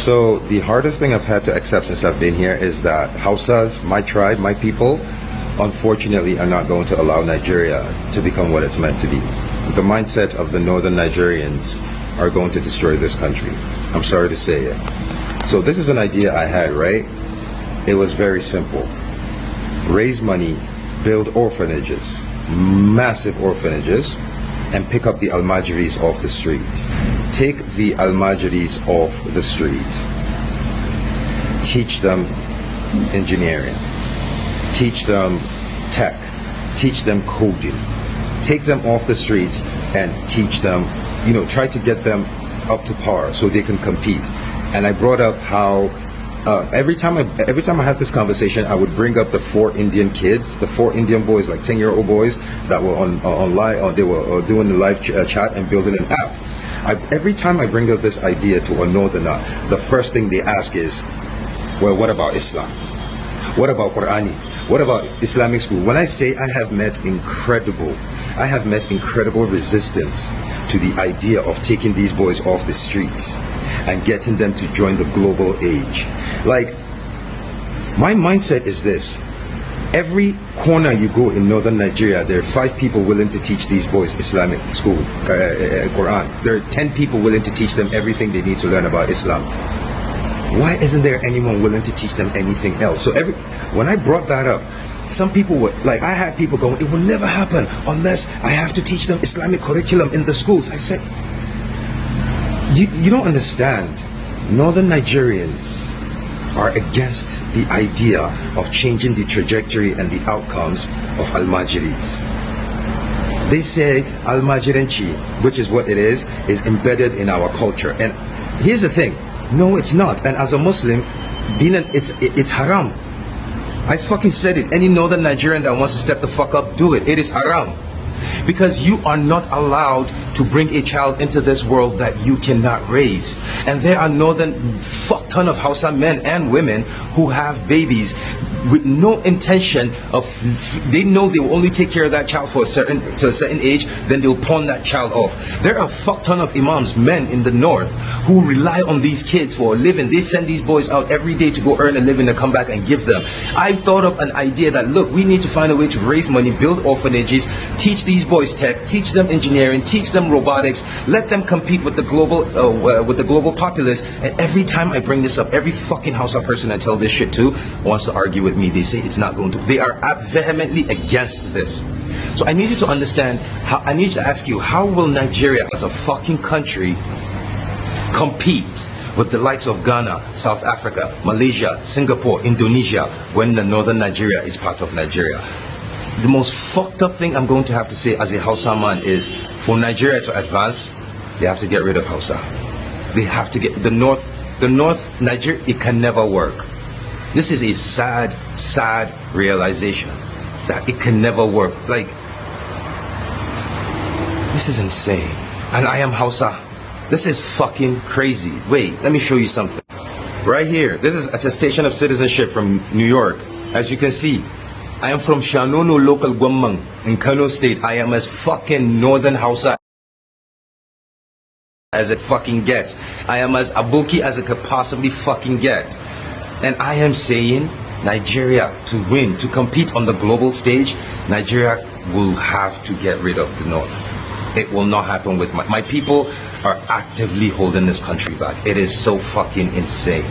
So the hardest thing I've had to accept since I've been here is that Hausas, my tribe, my people, unfortunately are not going to allow Nigeria to become what it's meant to be. The mindset of the northern Nigerians are going to destroy this country. I'm sorry to say it. So this is an idea I had, right? It was very simple. Raise money, build orphanages, massive orphanages, and pick up the Almajiris off the street. Take the Almajiris off the street. Teach them engineering. Teach them tech. Teach them coding. Take them off the streets and teach them, try to get them up to par so they can compete. And I brought up how every time I had this conversation, I would bring up the 4 Indian kids, the 4 Indian boys, like 10-year-old boys that were online, they were doing the live chat and building an app. Every time I bring up this idea to a northerner, the first thing they ask is, well, what about Islam? What about Qur'ani? What about Islamic school? When I say I have met incredible resistance to the idea of taking these boys off the streets and getting them to join the global age. Like, my mindset is this: every corner you go in northern Nigeria, there are 5 people willing to teach these boys Islamic school, Quran. There are 10 people willing to teach them everything they need to learn about Islam. Why isn't there anyone willing to teach them anything else? So when I brought that up, some people were like, I had people going, it will never happen unless I have to teach them Islamic curriculum in the schools. I said, you don't understand. Northern Nigerians are against the idea of changing the trajectory and the outcomes of Almajiris. They say Almajiranchi, which is what it is embedded in our culture. And here's the thing, no, it's not. And as a Muslim, it's haram. I fucking said it. Any northern Nigerian that wants to step the fuck up, do it. It is haram. Because you are not allowed to bring a child into this world that you cannot raise. And there are fuck ton of Hausa men and women who have babies with no intention of, they know they will only take care of that child to a certain age, then they'll pawn that child off. There are a fuck ton of imams, men in the north, who rely on these kids for a living. They send these boys out every day to go earn a living and come back and give them. I thought of an idea that, look, we need to find a way to raise money, build orphanages, teach these boys tech, teach them engineering, teach them robotics, let them compete with the global populace. And every time I bring this up, every fucking Hausa person I tell this shit to wants to argue with me. They say it's not going to. They are vehemently against this. So I need you to understand, I need to ask you, how will Nigeria as a fucking country compete with the likes of Ghana, South Africa, Malaysia, Singapore, Indonesia, when the northern Nigeria is part of Nigeria? The most fucked up thing I'm going to have to say as a Hausa man is, for Nigeria to advance, they have to get rid of Hausa. They have to get the north Nigeria. It can never work. This is a sad realization that it can never work. Like, this is insane. And I am Hausa. This is fucking crazy. Wait, let me show you something. Right here, this is attestation of citizenship from New York. As you can see, I am from Shanono local Gwamang in Kano State. I am as fucking northern Hausa as it fucking gets. I am as Aboki as it could possibly fucking get. And I am saying, Nigeria, to win, to compete on the global stage, Nigeria will have to get rid of the north. It will not happen with my people are actively holding this country back. It is so fucking insane.